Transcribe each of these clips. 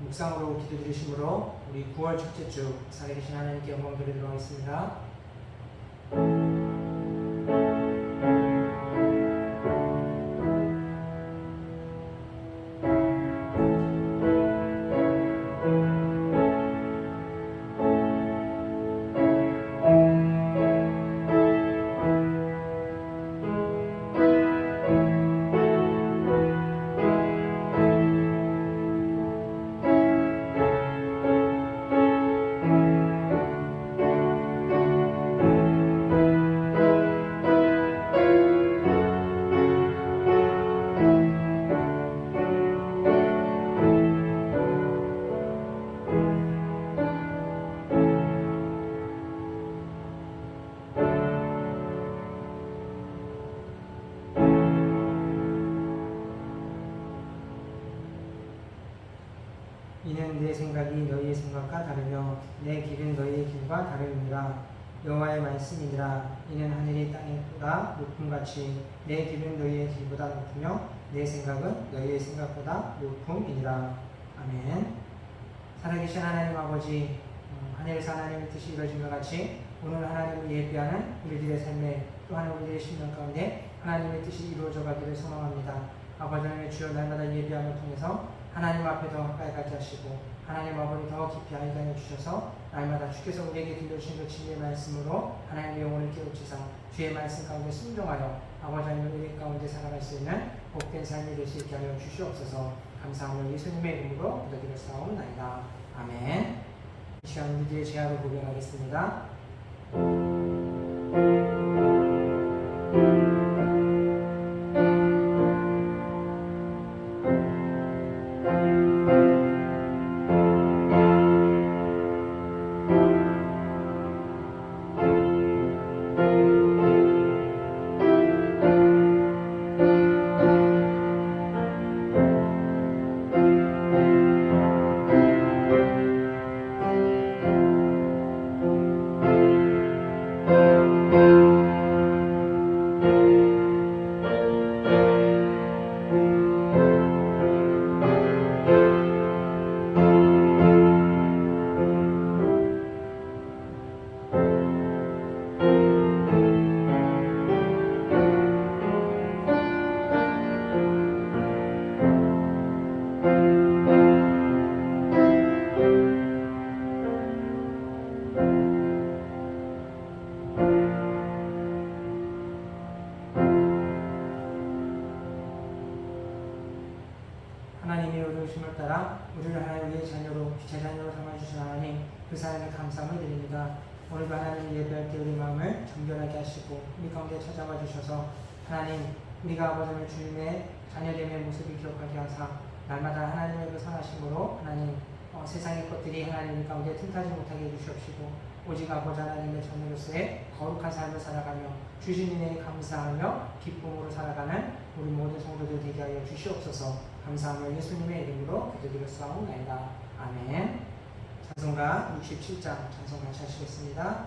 묵상으로 기도 드리심으로 우리 9월 첫째 주 살아계신 하나님께 영광 드리도록 하겠습니다. 이는 내 생각이 너희의 생각과 다르며 내 길은 너희의 길과 다름이니라. 여호와의 말씀이니라. 이는 하늘이 땅보다 높음같이 내 길은 너희의 길보다 높으며 내 생각은 너희의 생각보다 높음이니라. 아멘. 살아계신 하나님 아버지, 하늘에서 하나님의 뜻이 이루어진 것 같이 오늘 하나님을 예배하는 우리들의 삶에 또한 우리들의 심령 가운데 하나님의 뜻이 이루어져 가기를 소망합니다. 아버지 하나님의 주여 날마다 예배함을 통해서 하나님 앞에 더 가까이 가게 하시고 하나님 아버지 더 깊이 알게 하여 주셔서 날마다 주께서 우리에게 들려주신 그 진리의 말씀으로 하나님의 영혼을 깨우치사 주의 말씀 가운데 순종하여 아버지 하나님의 은혜 가운데 살아갈 수 있는 복된 삶이 될 수 있게 하여 주시옵소서. 감사하며 예수님의 이름으로 기도드렸사옵나이다. 아멘. 이 시간 우리들의 죄악을 고백하겠습니다. 하나님의 의로우심을 따라 우리를 하나님의 자녀로 빛의 자녀로 삼아주신 하나님, 그 사랑에 감사함을 드립니다. 오늘도 하나님을 예배할 때 우리 마음을 정결하게 하시고 우리 가운데 찾아와 주셔서 하나님, 우리가 아버지의 주님의 자녀됨의 모습을 기억하게 하사 날마다 하나님의 그 선하심으로 하나님 세상의 것들이 하나님 가운데 틈타지 못하게 해주시옵시고 오직 아버지 하나님의 자녀로서의 거룩한 삶을 살아가며 주신 은혜에 감사하며 기쁨으로 살아가는 우리 모든 성도들 되게 하여 주시옵소서. 감사하며 예수님의 이름으로 기도드렸사옵나이다. 아멘. 찬송가 67장 찬송 같이 하시겠습니다.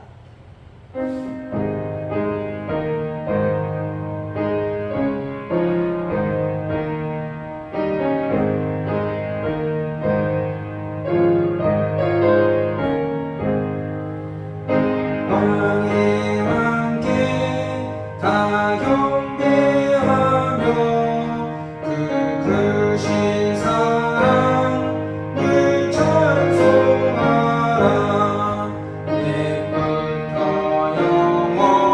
예쁘터 영원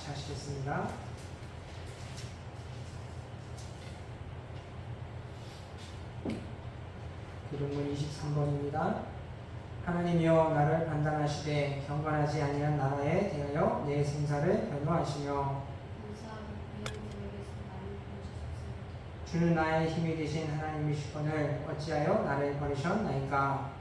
같이 하시겠습니다. 기록문 23번입니다. 하나님이여 나를 판단하시되 경건하지 아니한 나라에 대하여 내 생사를 변호하시며 주는 나의 힘이 되신 하나님이시거늘 어찌하여 나를 버리셨나이까.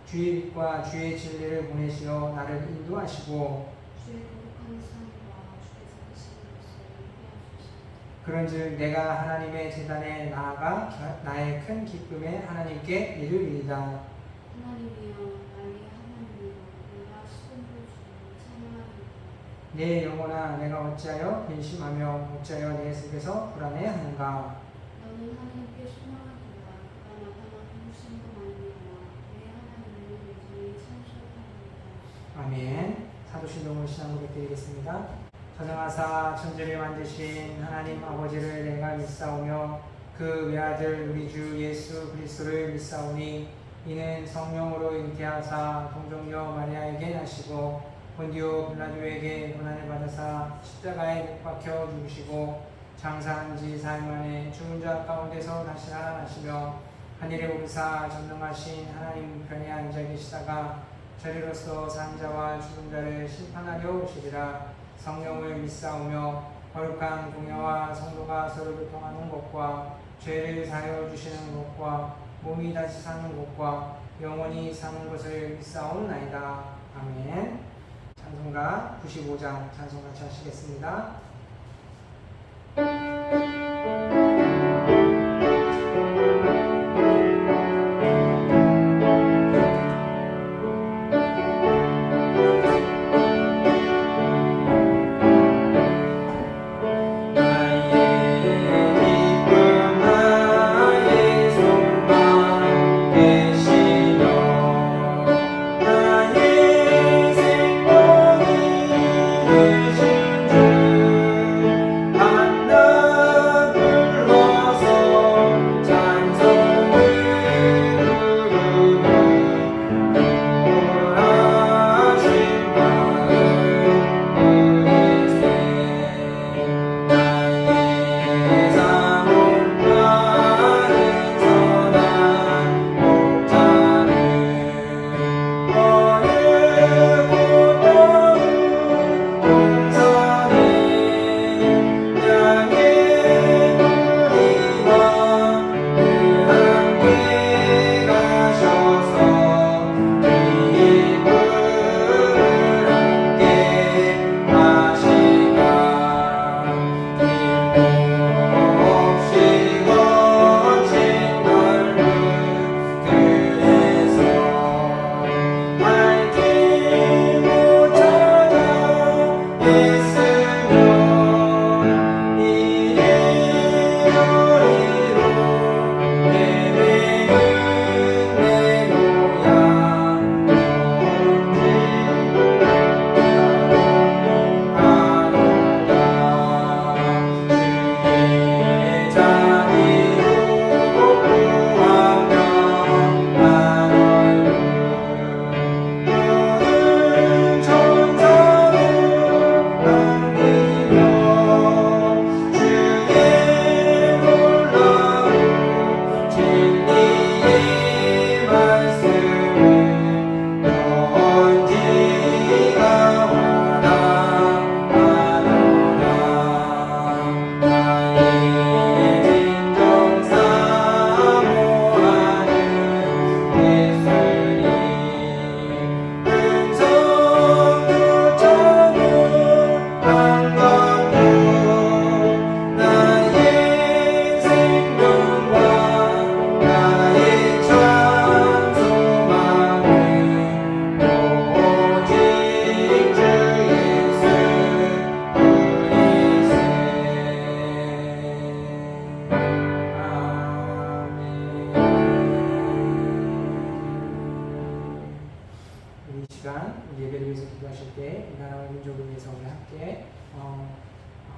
주의 빛과 주의 진리를 보내시어 나를 인도하시고 그런즉 내가 하나님의 제단에 나아가 나의 큰 기쁨에 하나님께 이르리이다. 하나님이여 나의 하나님이여 내가 수금을 주님 찬양하리이다. 내 영혼아 내가 어찌하여 근심하며 어찌하여 내 속에서 불안해하는가. 너는 하나님께 소망하기가 그가 나타나 부르심도 아니하나 내 하나님을 여전히 찬송하리이다. 아멘. 사도신경을 신앙으로 드리겠습니다. 전능하사 천지를 만드신 하나님 아버지를 내가 믿사오며 그 외아들 우리 주 예수 그리스도를 믿사오니 이는 성령으로 잉태하사 동정녀 마리아에게 나시고 본디오 빌라도에게 고난을 받으사 십자가에 못 박혀 죽으시고 장사한 지 사흘 만에 죽은 자 가운데서 다시 살아나시며 하늘에 오르사 전능하신 하나님 편에 앉아 계시다가 저리로서 산 자와 죽은 자를 심판하려 오시리라. 성령을 믿사오며 거룩한 공예와 성도가 서로 교통하는 것과 죄를 사하여 주시는 것과 몸이 다시 사는 것과 영원히 사는 것을 믿사옵나이다. 아멘. 찬송가 95장 찬송 같이 하시겠습니다.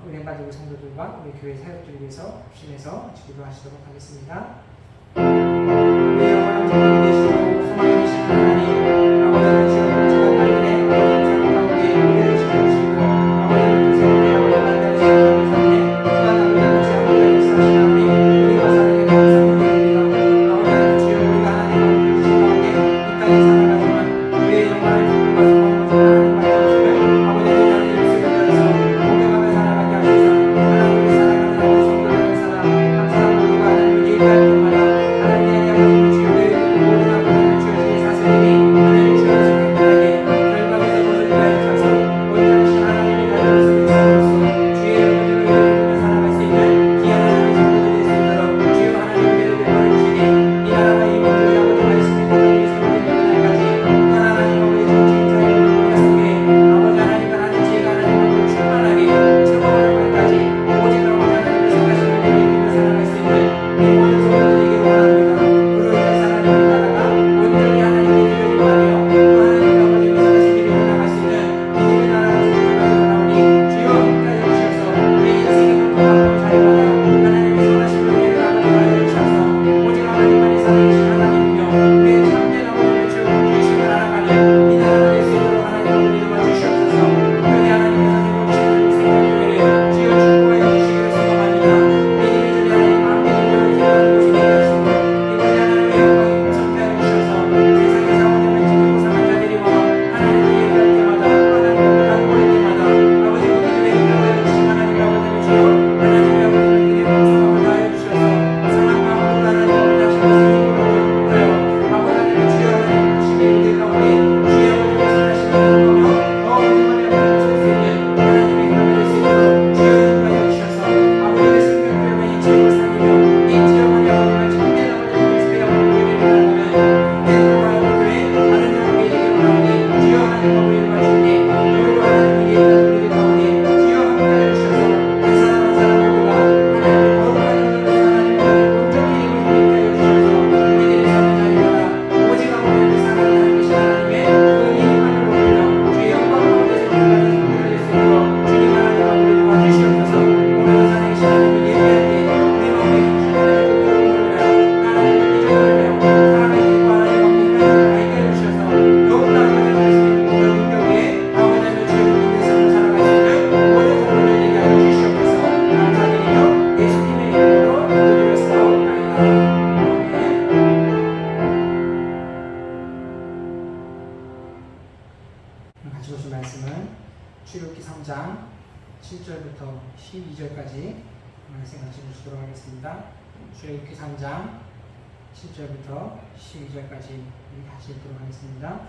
은혜 받은 성도들과 우리 교회 사역들을 위해서 합심해서 기도하시도록 하겠습니다. 우리 영원한 주님 되시고 소망이 되신 하나님, 아버지 보실 말씀은 출애굽기 3장 7절부터 12절까지 말씀 같이 보시도록 하겠습니다. 출애굽기 3장 7절부터 12절까지 같이 읽도록 하겠습니다.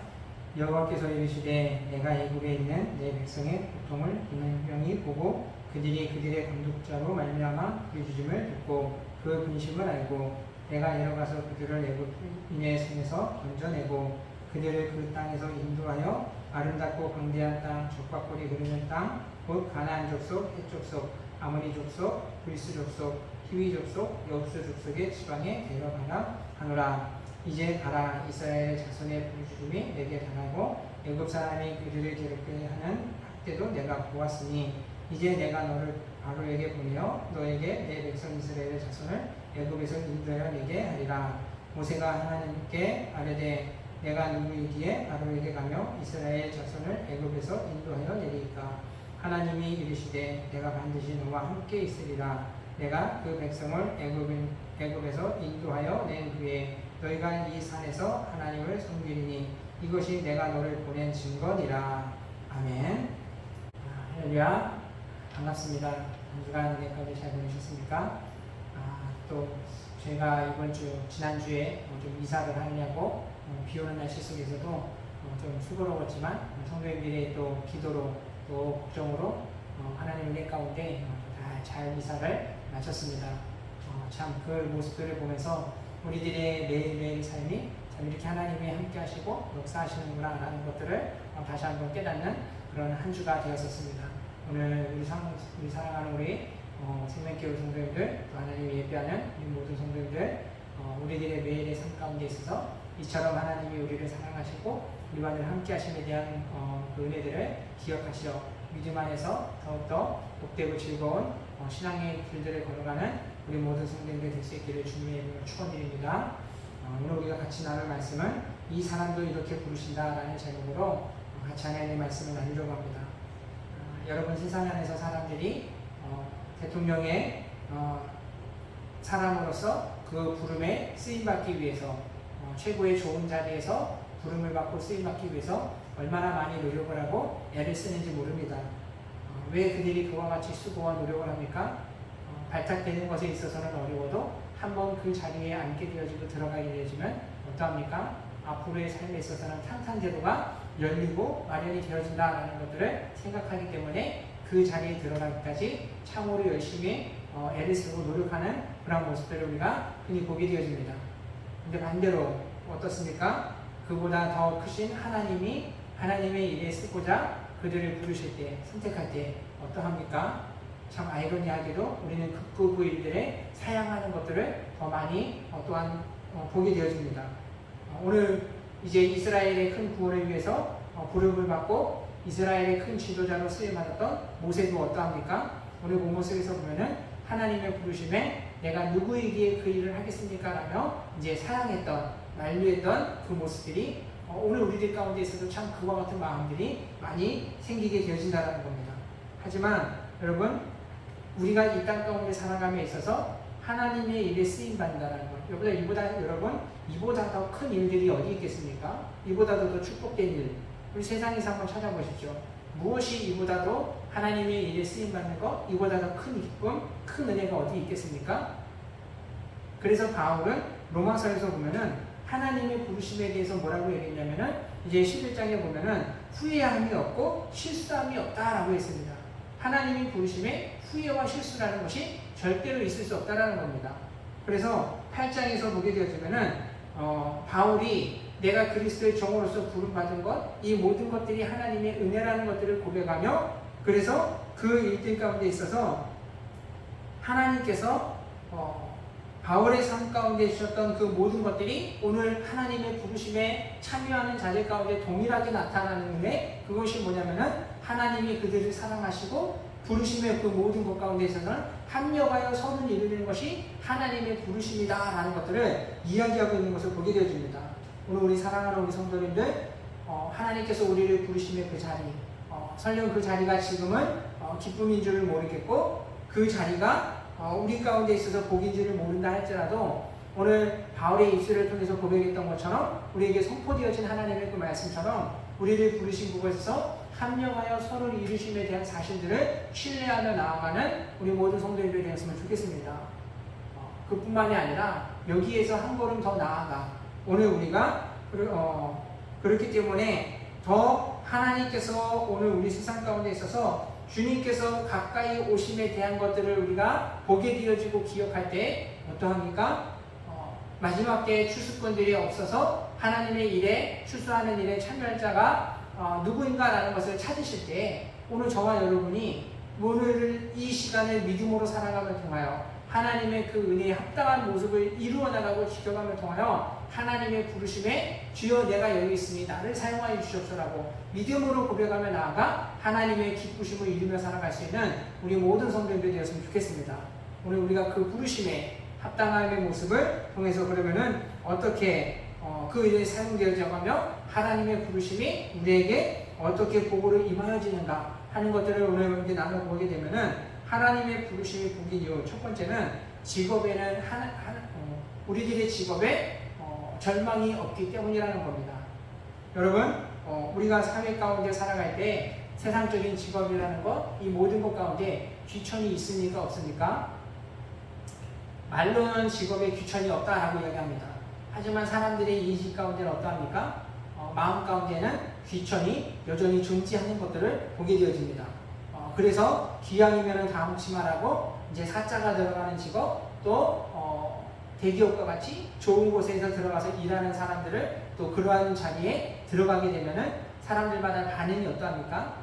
여호와께서 이르시되 내가 애굽에 있는 내 백성의 고통을 분명히 보고 그들의 감독자로 말미암아 부르짖음을 듣고 그 근심을 알고 내가 내려가서 그들을 애굽인의 손에서 건져내고 그들을 그 땅에서 인도하여 아름답고 광대한 땅, 젖과 꿀이 흐르는 땅, 곧 가나안 족속, 헷 족속, 아모리 족속, 브리스 족속, 히위 족속, 여부스 족속의 지방에 데려가라 하노라. 이제 가라. 이스라엘 자손의 부르짖음이 내게 당하고 애굽 사람이 그들을 괴롭게 하는 학대도 내가 보았으니 이제 내가 너를 바로에게 보내어 너에게 내 백성 이스라엘 자손을 애굽에서 인도하여 내게 하리라. 모세가 하나님께 아뢰되 내가 누구이기에 바로에게 가며 이스라엘 자손을 애굽에서 인도하여 내리까. 하나님이 이르시되 내가 반드시 너와 함께 있으리라. 내가 그 백성을 애굽에서 인도하여 낸 후에 너희가 이 산에서 하나님을 섬기리니 이것이 내가 너를 보낸 증거니라. 아멘. 할렐루야. 반갑습니다. 한 주간 은혜까지 잘 보내셨습니까? 또 제가 이번 주 지난주에 좀 이사를 하느냐고 비 오는 날씨 속에서도 좀 수고로웠지만 성도님들의 또 기도로 또 걱정으로 하나님 은혜 가운데 다 잘 이사를 마쳤습니다. 참 그 모습들을 보면서 우리들의 매일매일 삶이 참 이렇게 하나님이 함께 하시고 역사하시는구나 라는 것들을 다시 한번 깨닫는 그런 한 주가 되었었습니다. 오늘 우리 사랑하는 우리 생명교회 성도님들, 또 하나님을 예배하는 우리 모든 성도님들, 우리들의 매일의 삶 가운데 있어서 이처럼 하나님이 우리를 사랑하시고 우리와 늘 함께 하심에 대한 그 은혜들을 기억하시어 믿음 안에서 더욱더 복되고 즐거운 신앙의 길들을 걸어가는 우리 모든 성도님들 될 수 있기를 주님의 이름으로 축원드립니다. 오늘 우리가 같이 나눌 말씀은 이 사람도 이렇게 부르신다 라는 제목으로 같이 하나님의 말씀을 나누려고 합니다. 여러분, 세상 안에서 사람들이 대통령의 사람으로서 그 부름에 쓰임받기 위해서 최고의 좋은 자리에서 부름을 받고 쓰임받기 위해서 얼마나 많이 노력을 하고 애를 쓰는지 모릅니다. 왜 그들이 그와 같이 수고와 노력을 합니까? 발탁되는 것에 있어서는 어려워도 한번 그 자리에 앉게 되어지고 들어가게 되어지면 어떠합니까? 앞으로의 삶에 있어서는 탄탄제도가 열리고 마련이 되어진다는 것들을 생각하기 때문에 그 자리에 들어가기까지 참으로 열심히 애를 쓰고 노력하는 그런 모습들을 우리가 흔히 보게 되어집니다. 근데 반대로 어떻습니까? 그보다 더 크신 하나님이 하나님의 일에 쓰고자 그들을 부르실 때, 선택할 때 어떠합니까? 참 아이러니하게도 우리는 그 일들에 사양하는 것들을 더 많이 또한 보게 되어집니다. 오늘 이제 이스라엘의 큰 구원을 위해서 부름을 받고 이스라엘의 큰 지도자로 쓰임받았던 모세도 어떠합니까? 오늘 본문 속에서 보면은 하나님의 부르심에 내가 누구에게 그 일을 하겠습니까? 라며 이제 사양했던, 만류했던 그 모습들이 오늘 우리들 가운데 있어도 참 그와 같은 마음들이 많이 생기게 되어진다는 겁니다. 하지만 여러분, 우리가 이 땅 가운데 살아감에 있어서 하나님의 일에 쓰임받는다는 것, 여러분, 이보다 더 큰 일들이 어디 있겠습니까? 이보다도 더 축복된 일, 우리 세상에서 한번 찾아보시죠. 무엇이 이보다도 하나님의 일에 쓰임받는 것, 이보다 더 큰 기쁨, 큰 은혜가 어디 있겠습니까? 그래서 바울은 로마서에서 보면은 하나님의 부르심에 대해서 뭐라고 얘기했냐면은 이제 11장에 보면은 후회함이 없고 실수함이 없다라고 했습니다. 하나님의 부르심에 후회와 실수라는 것이 절대로 있을 수 없다라는 겁니다. 그래서 8장에서 보게 되어지면은 바울이 내가 그리스도의 종으로서 부름받은 것, 이 모든 것들이 하나님의 은혜라는 것들을 고백하며 그래서 그 일들 가운데 있어서 하나님께서 바울의 삶 가운데 주셨던 그 모든 것들이 오늘 하나님의 부르심에 참여하는 자들 가운데 동일하게 나타나는 은혜, 그것이 뭐냐면은 하나님이 그들을 사랑하시고 부르심의 그 모든 것 가운데서는 합력하여 선을 이루는 것이 하나님의 부르심이다라는 것들을 이야기하고 있는 것을 보게 되어집니다. 오늘 우리 사랑하는 우리 성도님들, 하나님께서 우리를 부르심의 그 자리, 설령 그 자리가 지금은 기쁨인 줄을 모르겠고 그 자리가 우리 가운데 있어서 복인지를 모른다 할지라도 오늘 바울의 입술을 통해서 고백했던 것처럼 우리에게 선포되어진 하나님의 그 말씀처럼 우리를 부르신 그곳에서 합력하여 서로를 이루심에 대한 사실들을 신뢰하며 나아가는 우리 모든 성도님들이 되었으면 좋겠습니다. 그뿐만이 아니라 여기에서 한 걸음 더 나아가 오늘 우리가 그렇기 때문에 더 하나님께서 오늘 우리 세상 가운데 있어서 주님께서 가까이 오심에 대한 것들을 우리가 보게 되어지고 기억할 때 어떠합니까? 마지막 때에 추수꾼들이 없어서 하나님의 일에 추수하는 일에 참여할 자가 누구인가라는 것을 찾으실 때 오늘 저와 여러분이 오늘 이 시간을 믿음으로 살아감을 통하여 하나님의 그 은혜에 합당한 모습을 이루어 나가고 지켜감을 통하여 하나님의 부르심에 주여 내가 여기 있으니 나를 사용하여 주시옵소서라고 믿음으로 고백하며 나아가 하나님의 기쁘심을 이루며 살아갈 수 있는 우리 모든 성도님들이 되었으면 좋겠습니다. 오늘 우리가 그 부르심에 합당함의 모습을 통해서 그러면은 어떻게 그 일에 사용되어져 가며 하나님의 부르심이 우리에게 어떻게 복으로 임하여지는가 하는 것들을 오늘 이렇게 나눠보게 되면은 하나님의 부르심이 복인 이유 첫 번째는 직업에는 우리들의 직업에 절망이 없기 때문이라는 겁니다. 여러분 우리가 사회 가운데 살아갈 때 세상적인 직업이라는 것 이 모든 것 가운데 귀천이 있습니까 없습니까? 말로는 직업에 귀천이 없다라고 이야기합니다. 하지만 사람들의 인식 가운데는 어떠합니까? 마음 가운데는 귀천이 여전히 존재하는 것들을 보게 되어집니다. 그래서 기왕이면 다 묵지마라고 이제 사자가 들어가는 직업 또 대기업과 같이 좋은 곳에서 들어가서 일하는 사람들을 또 그러한 자리에 들어가게 되면은 사람들마다 반응이 어떠합니까?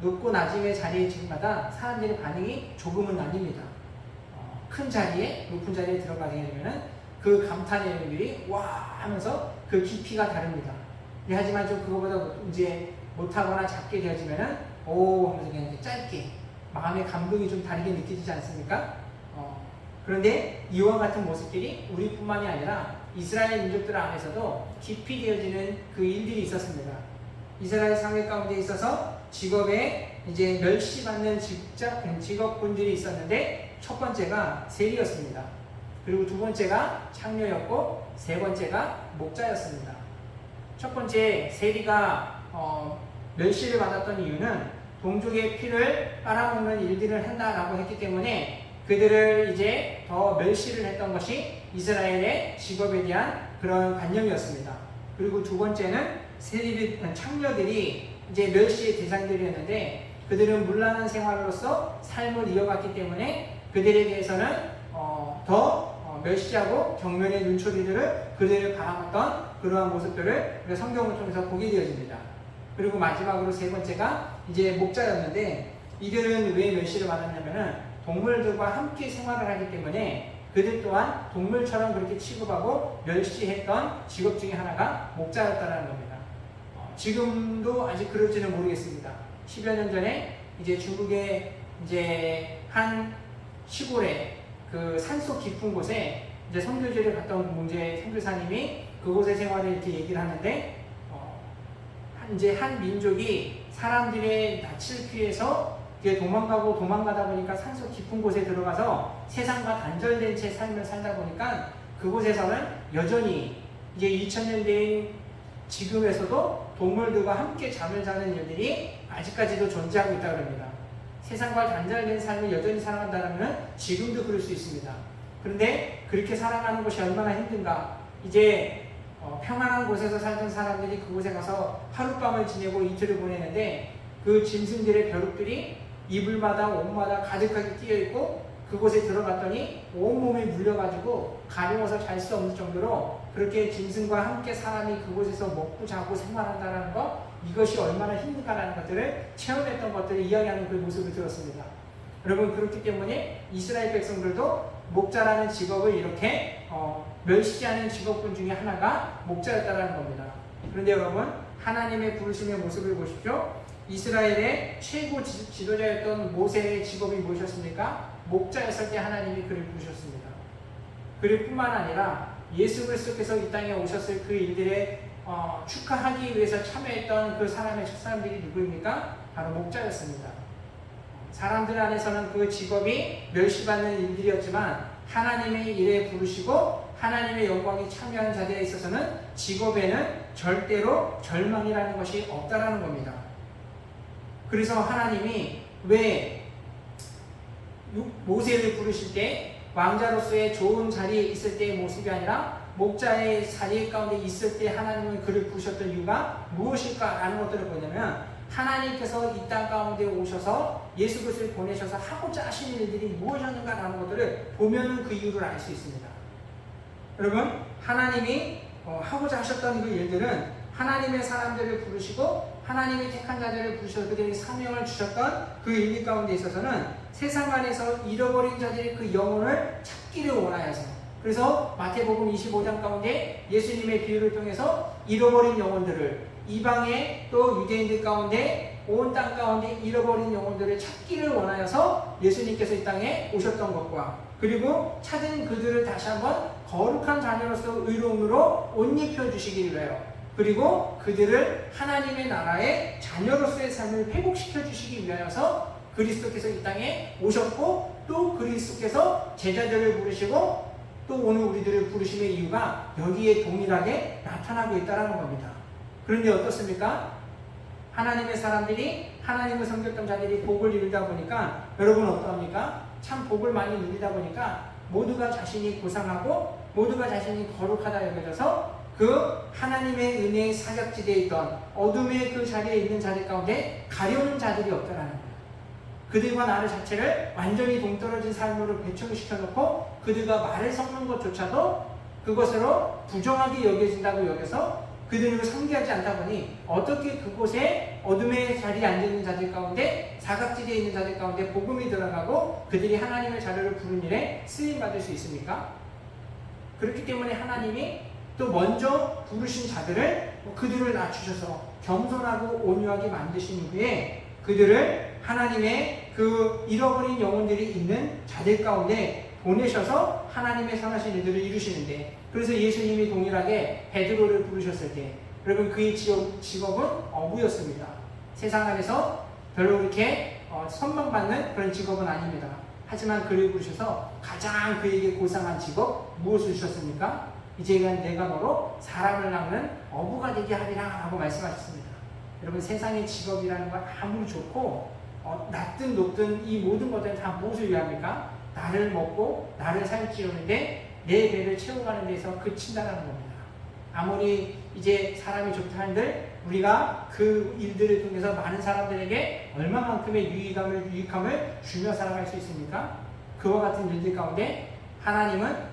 높고 낮음의 자리에 지금마다 사람들의 반응이 조금은 나뉩니다. 큰 자리에 높은 자리에 들어가게 되면은 그 감탄의 연결이 와 하면서 그 깊이가 다릅니다. 하지만 좀 그거보다 이제 못하거나 작게 되어지면은 오 하면서 그냥 짧게 마음의 감동이 좀 다르게 느껴지지 않습니까? 그런데 이와 같은 모습들이 우리뿐만이 아니라 이스라엘 민족들 안에서도 깊이 되어지는 그 일들이 있었습니다. 이스라엘 사회 가운데 있어서 직업에 이제 멸시받는 직업군들이 있었는데 첫 번째가 세리였습니다. 그리고 두 번째가 창녀였고 세 번째가 목자였습니다. 첫 번째 세리가 멸시를 받았던 이유는 동족의 피를 빨아먹는 일들을 한다라고 했기 때문에 그들을 이제 더 멸시를 했던 것이 이스라엘의 직업에 대한 그런 관념이었습니다. 그리고 두 번째는 창녀들이 이제 멸시의 대상들이었는데 그들은 문란한 생활로서 삶을 이어갔기 때문에 그들에 대해서는 더 멸시하고 경멸의 눈초리들을 그들을 바라봤던 그러한 모습들을 우리가 성경을 통해서 보게 되어집니다. 그리고 마지막으로 세 번째가 이제 목자였는데 이들은 왜 멸시를 받았냐면은 동물들과 함께 생활을 하기 때문에 그들 또한 동물처럼 그렇게 취급하고 멸시했던 직업 중에 하나가 목자였다는 겁니다. 지금도 아직 그럴지는 모르겠습니다. 10여 년 전에 이제 중국의 이제 한 시골에 그 산속 깊은 곳에 이제 선교지를 갔다 온 문제 선교사님이 그곳의 생활을 이렇게 얘기를 하는데 이제 한 민족이 사람들의 낯을 피해서 도망가다 보니까 산속 깊은 곳에 들어가서 세상과 단절된 채 삶을 살다 보니까 그곳에서는 여전히 이제 2000년대인 지금에서도 동물들과 함께 잠을 자는 일들이 아직까지도 존재하고 있다고 합니다. 세상과 단절된 삶을 여전히 살아간다면 지금도 그럴 수 있습니다. 그런데 그렇게 살아가는 것이 얼마나 힘든가. 이제 평안한 곳에서 살던 사람들이 그곳에 가서 하룻밤을 지내고 이틀을 보내는데 그 짐승들의 벼룩들이 이불마다 옷마다 가득하게 끼어있고 그곳에 들어갔더니 온몸이 물려가지고 가려워서 잘 수 없는 정도로 그렇게 짐승과 함께 사람이 그곳에서 먹고 자고 생활한다는 것 이것이 얼마나 힘든가라는 것들을 체험했던 것들을 이야기하는 그 모습을 들었습니다. 여러분 그렇기 때문에 이스라엘 백성들도 목자라는 직업을 이렇게 멸시하는 직업군 중에 하나가 목자였다는 겁니다. 그런데 여러분 하나님의 부르심의 모습을 보십시오. 이스라엘의 최고 지도자였던 모세의 직업이 무엇이었습니까? 목자였을 때 하나님이 그를 부르셨습니다. 그릴 뿐만 아니라 예수 그리스도께서 이 땅에 오셨을 그 일들에 축하하기 위해서 참여했던 그 사람의 첫사람들이 누구입니까? 바로 목자였습니다. 사람들 안에서는 그 직업이 멸시받는 일들이었지만 하나님의 일에 부르시고 하나님의 영광에 참여한 자들에 있어서는 직업에는 절대로 절망이라는 것이 없다라는 겁니다. 그래서 하나님이 왜 모세를 부르실 때 왕자로서의 좋은 자리에 있을 때의 모습이 아니라 목자의 자리 가운데 있을 때 하나님은 그를 부르셨던 이유가 무엇일까라는 것들을 보냐면, 하나님께서 이 땅 가운데 오셔서 예수 그리스도를 보내셔서 하고자 하시는 일들이 무엇이었는가라는 것들을 보면 그 이유를 알 수 있습니다. 여러분, 하나님이 하고자 하셨던 그 일들은 하나님의 사람들을 부르시고 하나님이 택한 자들을 부르셔서 그들에게 사명을 주셨던 그 일 가운데 있어서는 세상 안에서 잃어버린 자들의 그 영혼을 찾기를 원하여서, 그래서 마태복음 25장 가운데 예수님의 비유를 통해서 잃어버린 영혼들을, 이방의 또 유대인들 가운데 온 땅 가운데 잃어버린 영혼들을 찾기를 원하여서 예수님께서 이 땅에 오셨던 것과, 그리고 찾은 그들을 다시 한번 거룩한 자녀로서 의로움으로 옷 입혀주시기 위하여, 그리고 그들을 하나님의 나라의 자녀로서의 삶을 회복시켜 주시기 위하여서 그리스도께서 이 땅에 오셨고, 또 그리스도께서 제자들을 부르시고 또 오늘 우리들을 부르심의 이유가 여기에 동일하게 나타나고 있다는 겁니다. 그런데 어떻습니까? 하나님의 사람들이, 하나님을 섬겼던 자들이 복을 이루다 보니까 여러분 어떠합니까? 참 복을 많이 누리다 보니까 모두가 자신이 고상하고 모두가 자신이 거룩하다 여겨져서 그 하나님의 은혜의 사각지대에 있던 어둠의 그 자리에 있는 자들 가운데 가려운 자들이 없다라는 거예요. 그들과 나를 자체를 완전히 동떨어진 삶으로 배척시켜놓고 그들과 말을 섞는 것조차도 그것으로 부정하게 여겨진다고 여겨서 그들을 섬기하지 않다 보니 어떻게 그곳에 어둠의 자리에 앉아있는 자들 가운데, 사각지대에 있는 자들 가운데 복음이 들어가고 그들이 하나님의 자료를 부른 일에 쓰임받을 수 있습니까? 그렇기 때문에 하나님이 또 먼저 부르신 자들을 그들을 낮추셔서 겸손하고 온유하게 만드신 후에 그들을 하나님의 그 잃어버린 영혼들이 있는 자들 가운데 보내셔서 하나님의 선하신 일들을 이루시는데, 그래서 예수님이 동일하게 베드로를 부르셨을 때 여러분 그의 직업은 어부였습니다. 세상 안에서 별로 그렇게 선망받는 그런 직업은 아닙니다. 하지만 그를 부르셔서 가장 그에게 고상한 직업 무엇을 주셨습니까? 이제는 내가 너로 사람을 낚는 어부가 되게 하리라 라고 말씀하셨습니다. 여러분, 세상의 직업이라는 건 아무리 좋고 낮든 높든 이 모든 것들은 다 무엇을 위합니까? 나를 먹고 나를 살찌우는데 내 배를 채워가는 데서 그친다는 겁니다. 아무리 이제 사람이 좋다 한들 우리가 그 일들을 통해서 많은 사람들에게 얼마만큼의 유익함을 주며 살아갈 수 있습니까? 그와 같은 일들 가운데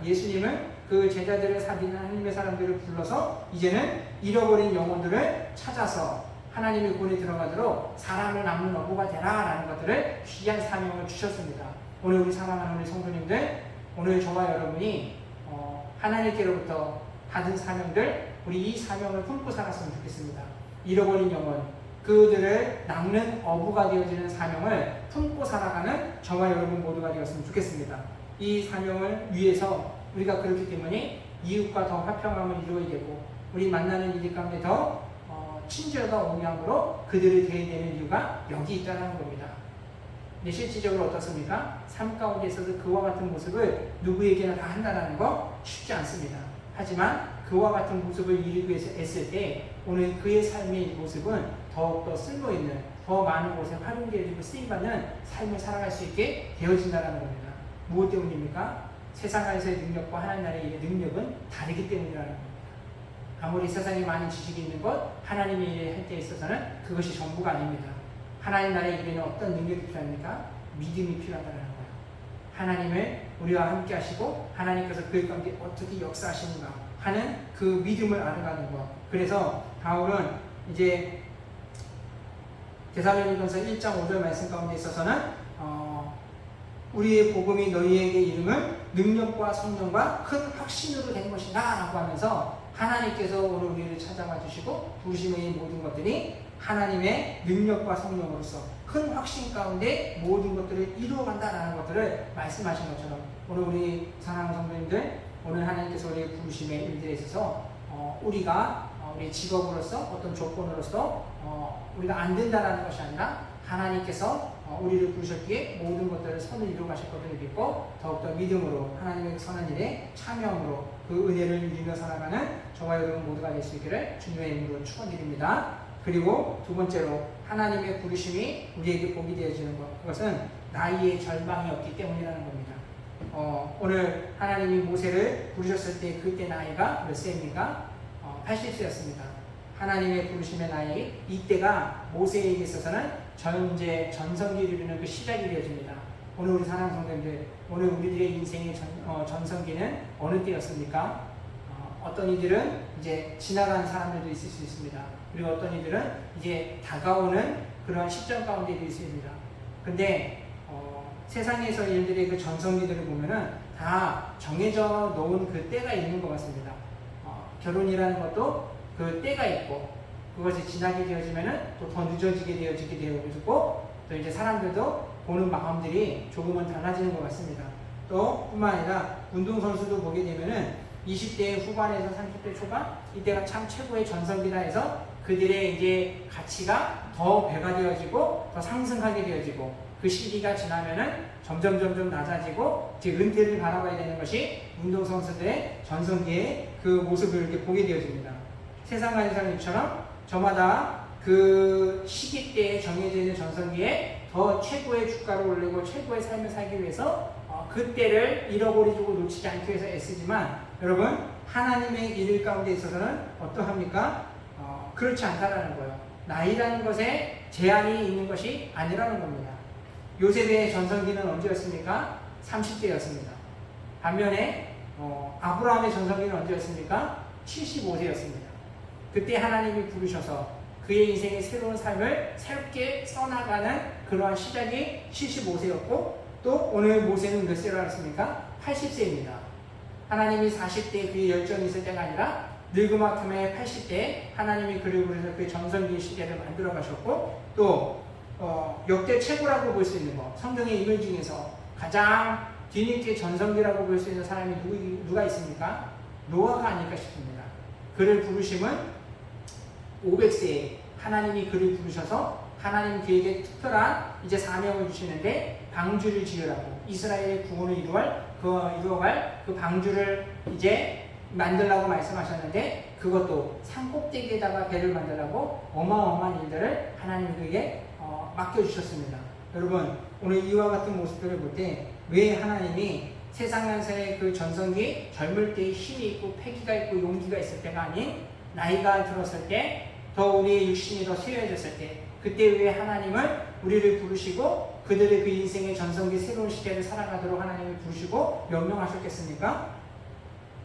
예수님은 그 제자들을 사귀는 하나님의 사람들을 불러서 이제는 잃어버린 영혼들을 찾아서 하나님의 군에 들어가도록 사람을 낚는 어부가 되라 라는 것들을 귀한 사명을 주셨습니다. 오늘 우리 사랑하는 우리 성도님들, 오늘 저와 여러분이 하나님께로부터 받은 사명들, 우리 이 사명을 품고 살았으면 좋겠습니다. 잃어버린 영혼, 그들을 낚는 어부가 되어지는 사명을 품고 살아가는 저와 여러분 모두가 되었으면 좋겠습니다. 이 사명을 위해서 우리가 그렇기 때문에 이웃과 더 화평함을 이루어야 되고, 우리 만나는 이들 가운데 더 친절과 온유함으로 그들을 대해야 되는 이유가 여기 있다는 겁니다. 근데 실질적으로 어떻습니까? 삶 가운데 있어서 그와 같은 모습을 누구에게나 다 한다는 거 쉽지 않습니다. 하지만 그와 같은 모습을 이루기 위해서 애쓸 때 오늘 그의 삶의 모습은 더욱더 쓸모있는, 더 많은 곳에 활용되어지고 쓰임받는 삶을 살아갈 수 있게 되어진다는 겁니다. 무엇 때문입니까? 세상 안에서의 능력과 하나님 나라의 일의 능력은 다르기 때문이라는 겁니다. 아무리 세상에 많은 지식이 있는 것, 하나님의 일을 할 때 있어서는 그것이 전부가 아닙니다. 하나님 나라의 일에는 어떤 능력이 필요합니까? 믿음이 필요하다는 거예요. 하나님을 우리와 함께 하시고 하나님께서 그의 가운데 어떻게 역사하시는가 하는 그 믿음을 알아가는 것. 그래서 바울은 이제 데살로니가서 1장 5절 말씀 가운데 있어서는 우리의 복음이 너희에게 이름은 능력과 성령과 큰 확신으로 된 것이다 라고 하면서 하나님께서 오늘 우리를 찾아와 주시고 부르심의 모든 것들이 하나님의 능력과 성령으로서 큰 확신 가운데 모든 것들을 이루어간다라는 것들을 말씀하신 것처럼 오늘 우리 사랑하는 성도님들, 오늘 하나님께서 우리의 부르심의 일들에 있어서 우리가 우리 직업으로서 어떤 조건으로서 우리가 안 된다라는 것이 아니라 하나님께서 우리를 부르셨기에 모든 것들을 선을 이루어 가실 것을 믿고 더욱더 믿음으로 하나님의 선한 일에 참여함으로 그 은혜를 누리며 살아가는 저와 여러분 모두가 될 수 있기를 주님의 이름으로 축원드립니다. 그리고 두 번째로 하나님의 부르심이 우리에게 복이 되어지는 것, 그것은 나이의 절망이 없기 때문이라는 겁니다. 오늘 하나님이 모세를 부르셨을 때 그때 나이가 몇 세입니까? 80세였습니다. 하나님의 부르심의 나이, 이때가 모세에게 있어서는 전성기를 이루는 그 시작이 되어집니다. 오늘 우리 사랑하는 성도님들, 오늘 우리들의 인생의 전성기는 어느 때였습니까? 어떤 이들은 이제 지나간 사람들도 있을 수 있습니다. 그리고 어떤 이들은 이제 다가오는 그런 시점 가운데도 있습니다. 근데 세상에서 일들의 그 전성기들을 보면은 다 정해져 놓은 그 때가 있는 것 같습니다. 결혼이라는 것도 그 때가 있고 그것이 지나게 되어지면은 또 더 늦어지게 되어지게 되어지고 또 이제 사람들도 보는 마음들이 조금은 달라지는 것 같습니다. 또 뿐만 아니라 운동선수도 보게 되면은 20대 후반에서 30대 초반 이때가 참 최고의 전성기다 해서 그들의 이제 가치가 더 배가 되어지고 더 상승하게 되어지고 그 시기가 지나면은 점점 낮아지고 이제 은퇴를 바라봐야 되는 것이 운동선수들의 전성기의 그 모습을 이렇게 보게 되어집니다. 세상 가는 사람처럼 저마다 그 시기 때에 정해져 있는 전성기에 더 최고의 주가를 올리고 최고의 삶을 살기 위해서 그때를 잃어버리고 놓치지 않기 위해서 애쓰지만 여러분 하나님의 일 가운데 있어서는 어떠합니까? 그렇지 않다라는 거예요. 나이라는 것에 제한이 있는 것이 아니라는 겁니다. 요셉의 전성기는 언제였습니까? 30대였습니다. 반면에 아브라함의 전성기는 언제였습니까? 75세였습니다. 그때 하나님이 부르셔서 그의 인생의 새로운 삶을 새롭게 써나가는 그러한 시작이 75세였고 또 오늘 모세는 몇 세로 알았습니까? 80세입니다. 하나님이 40대 그의 열정이 있을 때가 아니라 늙음아픔의 80대에 하나님이 그를 부르셔서 그 전성기의 시대를 만들어 가셨고 또 역대 최고라고 볼 수 있는 것, 성경의 인물 중에서 가장 뒤늦게 전성기라고 볼 수 있는 사람이 누가 있습니까? 노아가 아닐까 싶습니다. 그를 부르심은 500세에 하나님이 그를 부르셔서 하나님 그에게 특별한 이제 사명을 주시는데 방주를 지으라고 이스라엘의 구원을 이루어갈 그 방주를 이제 만들라고 말씀하셨는데 그것도 산꼭대기에다가 배를 만들라고 어마어마한 일들을 하나님이 그에게 맡겨주셨습니다. 여러분 오늘 이와 같은 모습들을 볼 때 왜 하나님이 세상에서의 그 전성기 젊을 때의 힘이 있고 패기가 있고 용기가 있을 때가 아닌 나이가 들었을 때 더 우리의 육신이 더 쇠해졌을 때 그때 왜 하나님은 우리를 부르시고 그들의 그 인생의 전성기 새로운 시대를 살아가도록 하나님을 부르시고 명령하셨겠습니까?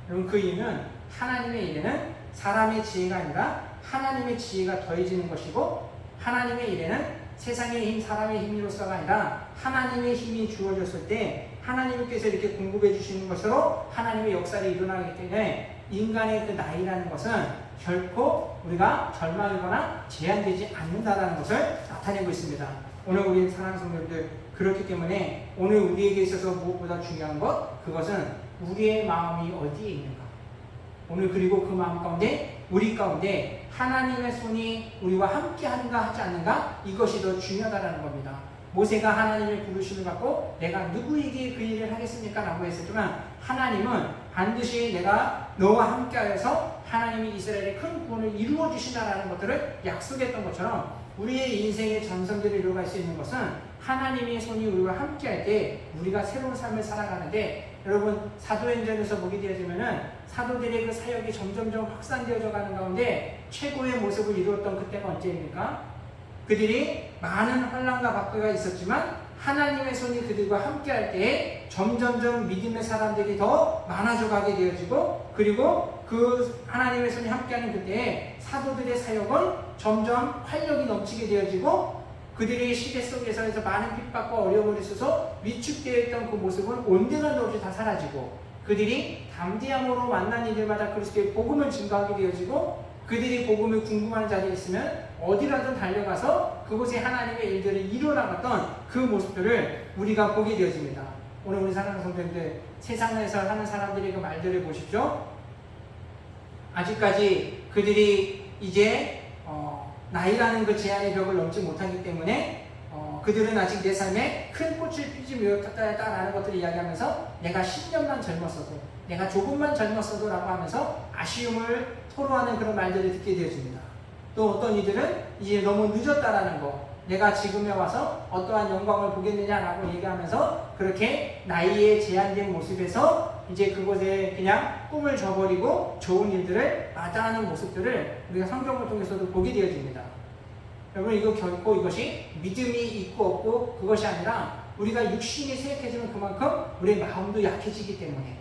여러분 그 이유는 하나님의 일에는 사람의 지혜가 아니라 하나님의 지혜가 더해지는 것이고 하나님의 일에는 세상의 힘, 사람의 힘으로서가 아니라 하나님의 힘이 주어졌을 때 하나님께서 이렇게 공급해 주시는 것으로 하나님의 역사를 일어나기 때문에 인간의 그 나이라는 것은 결코 우리가 절망이거나 제한되지 않는다는 것을 나타내고 있습니다. 오늘 우리 사랑하는 성도님들 그렇기 때문에 오늘 우리에게 있어서 무엇보다 중요한 것 그것은 우리의 마음이 어디에 있는가 오늘 그리고 그 마음 가운데 우리 가운데 하나님의 손이 우리와 함께 하는가 하지 않는가 이것이 더 중요하다는 겁니다. 모세가 하나님의 부르심을 받고 내가 누구에게 그 일을 하겠습니까? 라고 했었지만 하나님은 반드시 내가 너와 함께하여서 하나님이 이스라엘의 큰 구원을 이루어 주신다라는 것들을 약속했던 것처럼 우리의 인생의 전성기를 이루어갈 수 있는 것은 하나님의 손이 우리와 함께할 때 우리가 새로운 삶을 살아가는데 여러분 사도행전에서 보게 되어지면은 사도들의 그 사역이 점점점 확산되어져 가는 가운데 최고의 모습을 이루었던 그때가 언제입니까? 그들이 많은 환난과 박해가 있었지만 하나님의 손이 그들과 함께할 때에 점점점 믿음의 사람들이 더 많아져 가게 되어지고 그리고 그 하나님의 손이 함께하는 그때에 사도들의 사역은 점점 활력이 넘치게 되어지고 그들의 시대 속에서 많은 핍박과 어려움을 있어서 위축되어 있던 그 모습은 온데간도 없이 다 사라지고 그들이 담대함으로 만난 이들마다 그리스도의 복음을 증거하게 되어지고 그들이 복음을 궁금한 자리에 있으면 어디라든 달려가서 그곳에 하나님의 일들을 이루어나갔던 그 모습들을 우리가 보게 되어집니다. 오늘 우리 사랑하는 성도님들 세상에서 하는 사람들의 그 말들을 보십시오. 아직까지 그들이 이제 나이라는 그 제한의 벽을 넘지 못하기 때문에 그들은 아직 내 삶에 큰 꽃을 피지 못했다라는 것들을 이야기하면서 내가 10년만 젊었어도, 내가 조금만 젊었어도 라고 하면서 아쉬움을 토로하는 그런 말들을 듣게 되어집니다. 또 어떤 이들은 이제 너무 늦었다라는 거, 내가 지금에 와서 어떠한 영광을 보겠느냐라고 얘기하면서 그렇게 나이에 제한된 모습에서 이제 그곳에 그냥 꿈을 저버리고 좋은 일들을 마다하는 모습들을 우리가 성경을 통해서도 보게 되어집니다. 여러분, 이거 결코 이것이 믿음이 있고 없고 그것이 아니라 우리가 육신이 쇠약해지면 그만큼 우리의 마음도 약해지기 때문에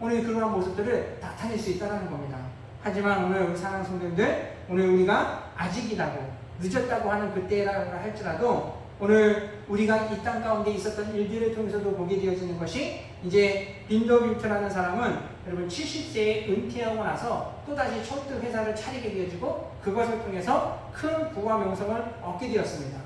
오늘 그러한 모습들을 나타낼 수 있다는 겁니다. 하지만 오늘 우리 사랑하는 성도님들, 오늘 우리가 아직이라고 늦었다고 하는 그때라고 할지라도 오늘 우리가 이 땅 가운데 있었던 일들을 통해서도 보게 되어지는 것이 이제 빈더빌트라는 사람은 여러분 70세에 은퇴하고 나서 또다시 초트 회사를 차리게 되어지고 그것을 통해서 큰 부와 명성을 얻게 되었습니다.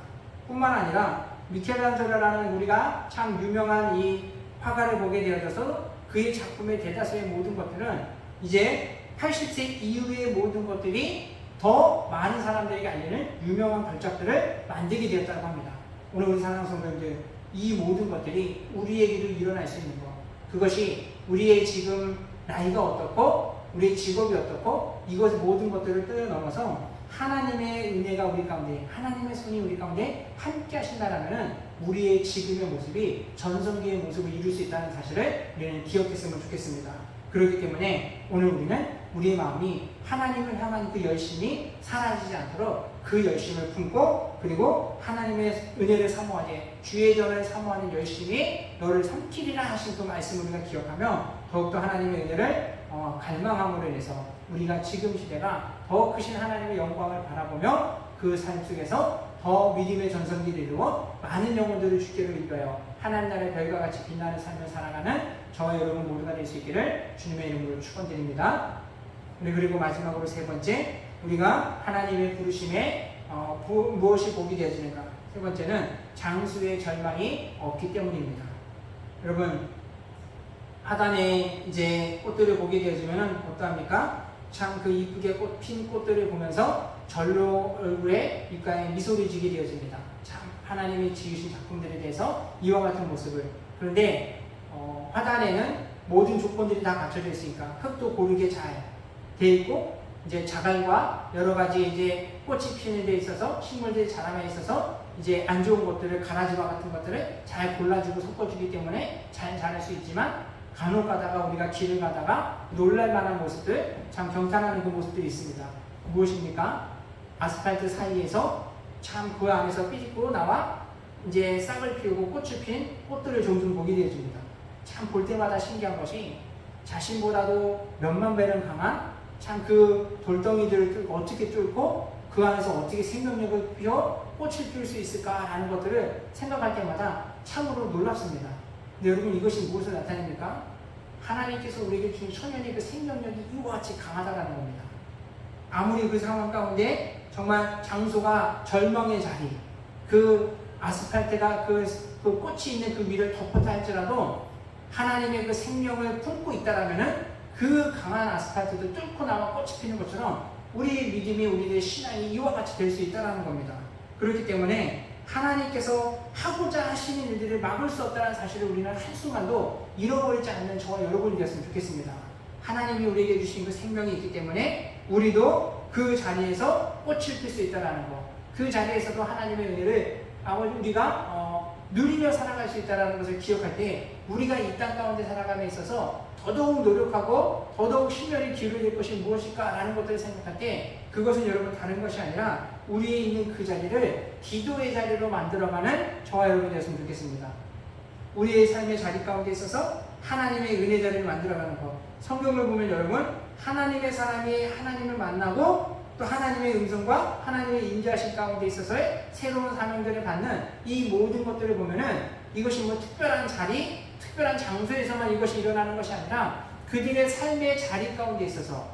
뿐만 아니라 미켈란젤로라는 우리가 참 유명한 이 화가를 보게 되어져서 그의 작품의 대다수의 모든 것들은 이제 80세 이후의 모든 것들이 더 많은 사람들에게 알리는 유명한 걸작들을 만들게 되었다고 합니다. 오늘 우리 사랑하는 성도님들, 이 모든 것들이 우리에게도 일어날 수 있는 것, 그것이 우리의 지금 나이가 어떻고 우리의 직업이 어떻고 이것 모든 것들을 뛰어넘어서 하나님의 은혜가 우리 가운데, 하나님의 손이 우리 가운데 함께 하신다라면 우리의 지금의 모습이 전성기의 모습을 이룰 수 있다는 사실을 우리는 기억했으면 좋겠습니다. 그렇기 때문에 오늘 우리는 우리의 마음이 하나님을 향한 그 열심이 사라지지 않도록 그 열심을 품고, 그리고 하나님의 은혜를 사모하되 주의 전을 사모하는 열심이 너를 삼키리라 하신 그 말씀을 우리가 기억하며 더욱더 하나님의 은혜를 갈망함으로 인해서 우리가 지금 시대가 더 크신 하나님의 영광을 바라보며 그 삶 속에서 더 믿음의 전성기를 이루어 많은 영혼들을 주께로 인도하여 하나님 나라의 별과 같이 빛나는 삶을 살아가는 저와 여러분 모두가 될 수 있기를 주님의 이름으로 축원드립니다. 그리고 마지막으로 세 번째, 우리가 하나님의 부르심에 무엇이 복이 되어지는가? 세 번째는 장수의 절망이 없기 때문입니다. 여러분, 하단에 이제 꽃들을 보게 되어지면 어떠합니까? 참 그 이쁘게 핀 꽃들을 보면서 절로 얼굴에 입가에 미소를 지게 되어집니다. 참 하나님이 지으신 작품들에 대해서 이와 같은 모습을. 그런데 화단에는 모든 조건들이 다 갖춰져 있으니까 흙도 고르게 잘 돼 있고, 이제 자갈과 여러 가지 이제 꽃이 피는 데 있어서 식물들이 자라에 있어서 이제 안 좋은 것들을 가라지와 같은 것들을 잘 골라주고 섞어주기 때문에 잘 자랄 수 있지만, 간혹 가다가 우리가 길을 가다가 놀랄만한 모습들, 참 경탄하는 그 모습들이 있습니다. 무엇입니까? 아스팔트 사이에서 참 그 안에서 삐집고 나와 이제 싹을 피우고 꽃을 핀 꽃들을 종종 보게 되어집니다. 참 볼 때마다 신기한 것이 자신보다도 몇만 배는 강한 참 그 돌덩이들을 어떻게 뚫고 그 안에서 어떻게 생명력을 피워 꽃을 피울 수 있을까라는 것들을 생각할 때마다 참으로 놀랍습니다. 근데 여러분, 이것이 무엇을 나타냅니까? 하나님께서 우리에게 주신 천연의 그 생명력이 이와 같이 강하다는 겁니다. 아무리 그 상황 가운데 정말 장소가 절망의 자리, 그 아스팔트가 그 꽃이 있는 그 위를 덮었다 할지라도 하나님의 그 생명을 품고 있다라면은 그 강한 아스팔트도 뚫고 나와 꽃이 피는 것처럼 우리의 믿음이, 우리의 신앙이 이와 같이 될 수 있다는 겁니다. 그렇기 때문에 하나님께서 하고자 하시는 일들을 막을 수 없다는 사실을 우리는 한순간도 잃어버리지 않는 저와 여러분이 되었으면 좋겠습니다. 하나님이 우리에게 주신 그 생명이 있기 때문에 우리도 그 자리에서 꽃을 필 수 있다는 것, 그 자리에서도 하나님의 은혜를 우리가 누리며 살아갈 수 있다는 것을 기억할 때 우리가 이 땅 가운데 살아감에 있어서 더더욱 노력하고 더더욱 심혈이 기울여질 것이 무엇일까라는 것들을 생각할 때 그것은 여러분 다른 것이 아니라 우리에 있는 그 자리를 기도의 자리로 만들어가는 저와 여러분이 되었으면 좋겠습니다. 우리의 삶의 자리 가운데 있어서 하나님의 은혜 자리를 만들어가는 것. 성경을 보면 여러분, 하나님의 사람이 하나님을 만나고 또 하나님의 음성과 하나님의 임재하신 가운데 있어서의 새로운 사명들을 받는 이 모든 것들을 보면은 이것이 뭐 특별한 자리, 특별한 장소에서만 이것이 일어나는 것이 아니라 그들의 삶의 자리 가운데 있어서,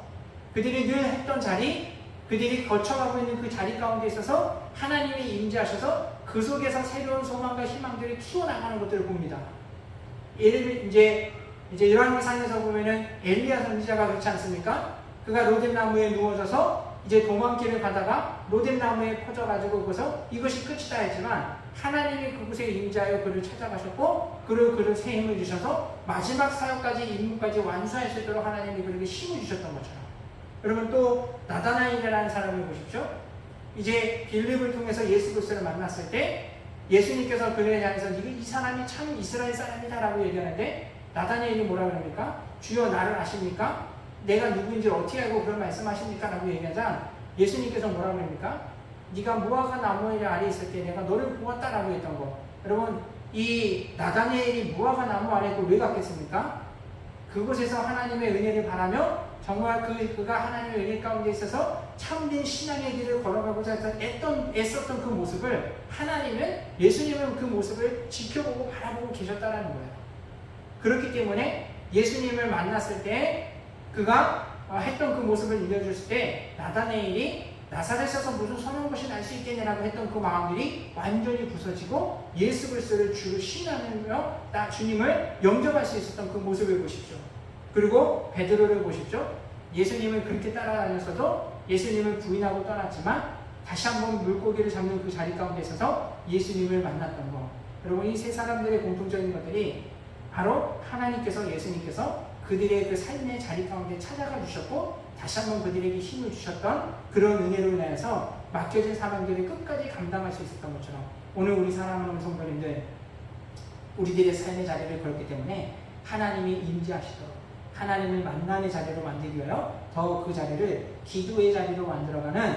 그들이 늘 했던 자리, 그들이 거쳐가고 있는 그 자리 가운데 있어서 하나님이 임재하셔서 그 속에서 새로운 소망과 희망들이 키워나가는 것들을 봅니다. 이제 요한복음 4장에서 보면은 엘리야 선지자가 그렇지 않습니까? 그가 로뎀나무에 누워져서 이제 도망길을 가다가 로뎀나무에 퍼져가지고 거기서 이것이 끝이다 했지만 하나님이 그곳에 임재하여 그를 찾아가셨고 그를 새 힘을 주셔서 마지막 사역까지 임무까지 완수할 수 있도록 하나님이 그에게 힘을 주셨던 것처럼 여러분 또 나다나엘이라는 사람을 보십시오. 이제 빌립을 통해서 예수 그리스도를 만났을 때 예수님께서 그를 향해서 이 사람이 참 이스라엘 사람이다 라고 얘기하는데 나다나엘이 뭐라 그럽니까? 주여 나를 아십니까? 내가 누구인지 어떻게 알고 그런 말씀하십니까? 라고 얘기하자 예수님께서 뭐라 그럽니까? 네가 무화과 나무 아래 있을 때 내가 너를 보았다라고 했던 거. 여러분 이 나다나엘이 무화과 나무 아래 왜 갔겠습니까? 그곳에서 하나님의 은혜를 바라며 정말 그가 하나님의 은혜 가운데 있어서 참된 신앙의 길을 걸어가고자 애썼던 그 모습을 하나님은 예수님은 그 모습을 지켜보고 바라보고 계셨다라는 거예요. 그렇기 때문에 예수님을 만났을 때 그가 했던 그 모습을 일러줬을 때 나다나엘이 나사렛에서 무슨 선한 것이 날 수 있겠냐라고 했던 그 마음들이 완전히 부서지고 예수 그리스도를 주로 신하며 주님을 영접할 수 있었던 그 모습을 보십시오. 그리고 베드로를 보십시오. 예수님을 그렇게 따라다녔어도 예수님을 부인하고 떠났지만 다시 한번 물고기를 잡는 그 자리 가운데 있어서 예수님을 만났던 것. 여러분 이 세 사람들의 공통적인 것들이 바로 하나님께서 예수님께서 그들의 그 삶의 자리 가운데 찾아가 주셨고 다시 한번 그들에게 힘을 주셨던 그런 은혜로 인하여서 맡겨진 사명들을 끝까지 감당할 수 있었던 것처럼 오늘 우리 사랑하는 성도님들 우리들의 삶의 자리를 걸기 때문에 하나님이 임재하시도록 하나님을 만남의 자리로 만들기 위하여 더 그 자리를 기도의 자리로 만들어가는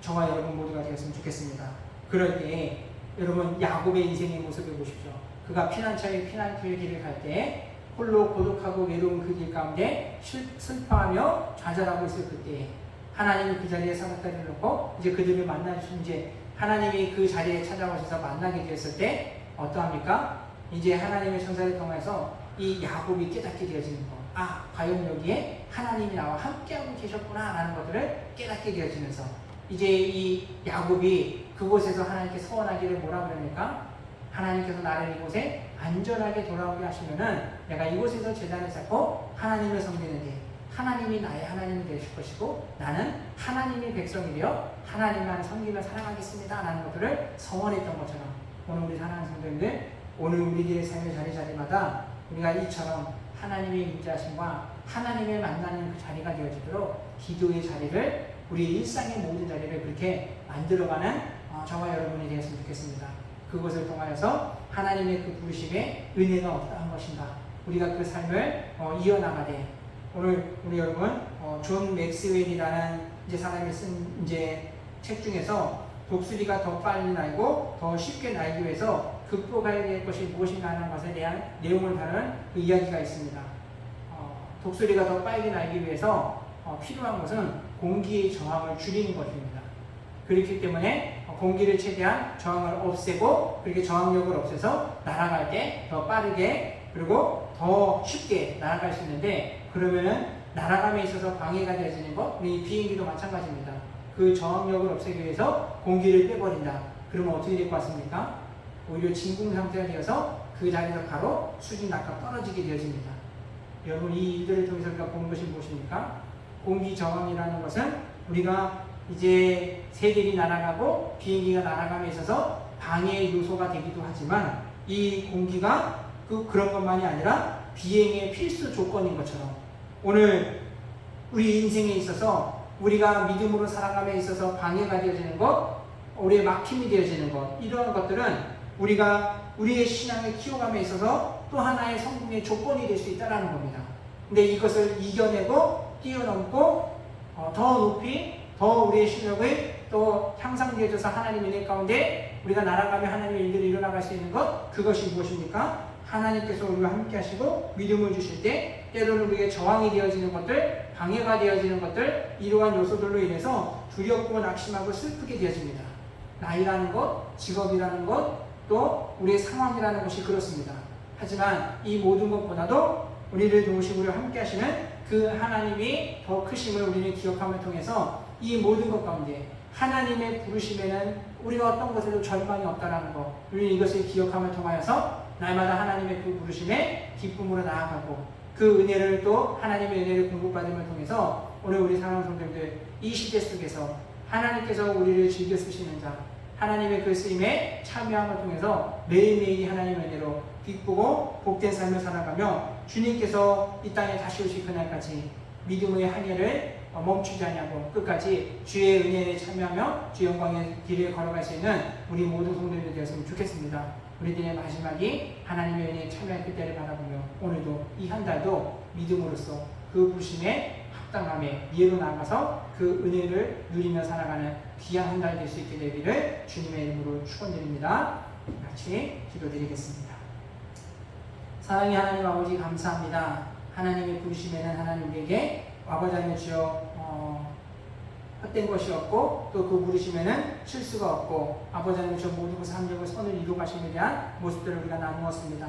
저와 여러분 모두가 되었으면 좋겠습니다. 그럴 때 여러분 야곱의 인생의 모습을 보십시오. 그가 피난처의 피난처의 길을 갈 때 홀로 고독하고 외로운 그 길 가운데 슬퍼하며 좌절하고 있을 그때에 하나님이 그 자리에 사닥다리를 놓고 이제 그들을 만나주신 이제 하나님이 그 자리에 찾아오셔서 만나게 되었을 때 어떠합니까? 이제 하나님의 천사를 통해서 이 야곱이 깨닫게 되어지는 것. 아, 과연 여기에 하나님이 나와 함께하고 계셨구나 라는 것들을 깨닫게 되어지면서 이제 이 야곱이 그곳에서 하나님께 서원하기를 뭐라 그럽니까? 하나님께서 나를 이곳에 안전하게 돌아오게 하시면은 내가 이곳에서 제단을 쌓고 하나님을 섬기는데 하나님이 나의 하나님이 되실 것이고 나는 하나님의 백성이 되어 하나님만 섬기며 살아가겠습니다 라는 것들을 서원했던 것처럼 오늘 우리 사랑하는 성도님들 오늘 우리들의 삶의 자리마다 우리가 이처럼 하나님의 임재하심과 하나님을 만나는 그 자리가 되어지도록 기도의 자리를 우리 일상의 모든 자리를 그렇게 만들어가는 저와 여러분이 되었으면 좋겠습니다. 그것을 통하여서 하나님의 그 부르심의 은혜가 어떠한 것인가 우리가 그 삶을 이어나가되 오늘 우리 여러분 존 맥스웰이라는 이제 사람이 쓴 이제 책 중에서 독수리가 더 빨리 날고 더 쉽게 날기 위해서 극복해야 될 것이 무엇인가 하는 것에 대한 내용을 다룬 그 이야기가 있습니다. 독수리가 더 빨리 날기 위해서 필요한 것은 공기의 저항을 줄이는 것입니다. 그렇기 때문에 공기를 최대한 저항을 없애고 그렇게 저항력을 없애서 날아갈 때 더 빠르게 그리고 더 쉽게 날아갈 수 있는데 그러면은 날아감에 있어서 방해가 되어지는 것 우리 비행기도 마찬가지입니다. 그 저항력을 없애기 위해서 공기를 빼버린다. 그러면 어떻게 될 것 같습니까? 오히려 진공 상태가 되어서 그 자리에서 바로 수직 낙하 떨어지게 되어집니다. 여러분 이 일들을 통해서 우리가 보는 것이 무엇입니까? 공기 저항이라는 것은 우리가 이제 새들이 날아가고 비행기가 날아감에 있어서 방해의 요소가 되기도 하지만 이 공기가 그런 것만이 아니라 비행의 필수 조건인 것처럼 오늘 우리 인생에 있어서 우리가 믿음으로 살아감에 있어서 방해가 되어지는 것, 우리의 막힘이 되어지는 것 이러한 것들은 우리가 우리의 신앙을 키워감에 있어서 또 하나의 성공의 조건이 될 수 있다는 겁니다. 근데 이것을 이겨내고 뛰어넘고 더 높이 더 우리의 실력을 또 향상되어져서 하나님의 은혜 가운데 우리가 날아가며 하나님의 일들이 일어나갈 수 있는 것 그것이 무엇입니까? 하나님께서 우리와 함께 하시고 믿음을 주실 때 때로는 우리에게 저항이 되어지는 것들 방해가 되어지는 것들 이러한 요소들로 인해서 두렵고 낙심하고 슬프게 되어집니다. 나이라는 것, 직업이라는 것 또 우리의 상황이라는 것이 그렇습니다. 하지만 이 모든 것보다도 우리를 도우시고 우리와 함께 하시는 그 하나님이 더 크심을 우리는 기억함을 통해서 이 모든 것 가운데 하나님의 부르심에는 우리가 어떤 것에도 절망이 없다는 것 우리는 이것을 기억함을 통하여서 날마다 하나님의 그 부르심에 기쁨으로 나아가고 그 은혜를 또 하나님의 은혜를 공급받음을 통해서 오늘 우리 사랑하는 성도님들 이 시대 속에서 하나님께서 우리를 즐겨 쓰시는 자, 하나님의 그 쓰임에 참여함을 통해서 매일매일이 하나님의 은혜로 기쁘고 복된 삶을 살아가며 주님께서 이 땅에 다시 오실 그날까지 믿음의 항해를 멈추지 않냐고 끝까지 주의 은혜에 참여하며 주 영광의 길을 걸어갈 수 있는 우리 모든 성도님들 되었으면 좋겠습니다. 우리들의 마지막이 하나님의 은혜에 참여할 그때를 바라보며 오늘도 이 한 달도 믿음으로써 그 부심에 합당함에 예로 나아가서 그 은혜를 누리며 살아가는 귀한 한 달 될 수 있게 되기를 주님의 이름으로 축원드립니다. 같이 기도드리겠습니다. 사랑의 하나님 아버지 감사합니다. 하나님의 부르심에는 하나님에게 아버지 하나님 주여 헛된 것이 없고 또 그 부르심에는 실수가 없고 아버지 하나님 저 모든 것을 함정을 선을 이루가심에 대한 모습들을 우리가 나누었습니다.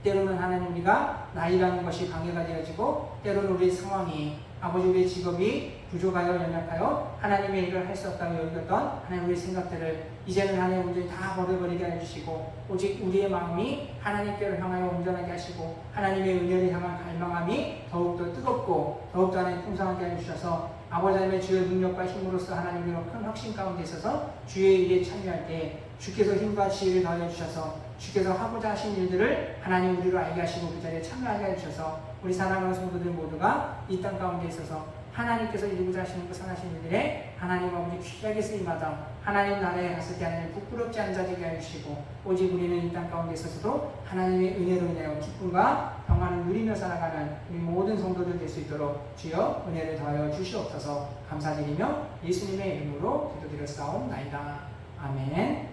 때로는 하나님 우리가 나이라는 것이 방해가 되어지고 때로는 우리의 상황이 아버지 우리의 직업이 부족하여 연약하여 하나님의 일을 할 수 없다고 여겼던 하나님 우리의 생각들을 이제는 하나님 온전히 다 버려버리게 해주시고 오직 우리의 마음이 하나님께로 향하여 온전하게 하시고 하나님의 은혜를 향한 갈망함이 더욱더 뜨겁고 더욱더 하나님 풍성하게 해주셔서 아버지 하나님의 주의 능력과 힘으로써 하나님의 큰 확신 가운데 있어서 주의 일에 참여할 때 주께서 힘과 지혜를 더해 주셔서 주께서 하고자 하신 일들을 하나님 우리로 알게 하시고 그 자리에 참여하게 해주셔서 우리 사랑하는 성도들 모두가 이 땅 가운데 있어서 하나님께서 이루고자 하시는 그 선하신 일들에 하나님 아버지 귀하게 쓰임받아 하나님 나라에 갔을 때 하나님 부끄럽지 않은 자 되게 해주시고 오직 우리는 이 땅 가운데 있어서도 하나님의 은혜로 인하여 기쁨과 평안을 누리며 살아가는 우리 모든 성도들 될 수 있도록 주여 은혜를 더하여 주시옵소서 감사드리며 예수님의 이름으로 기도드렸사옵나이다. 아멘.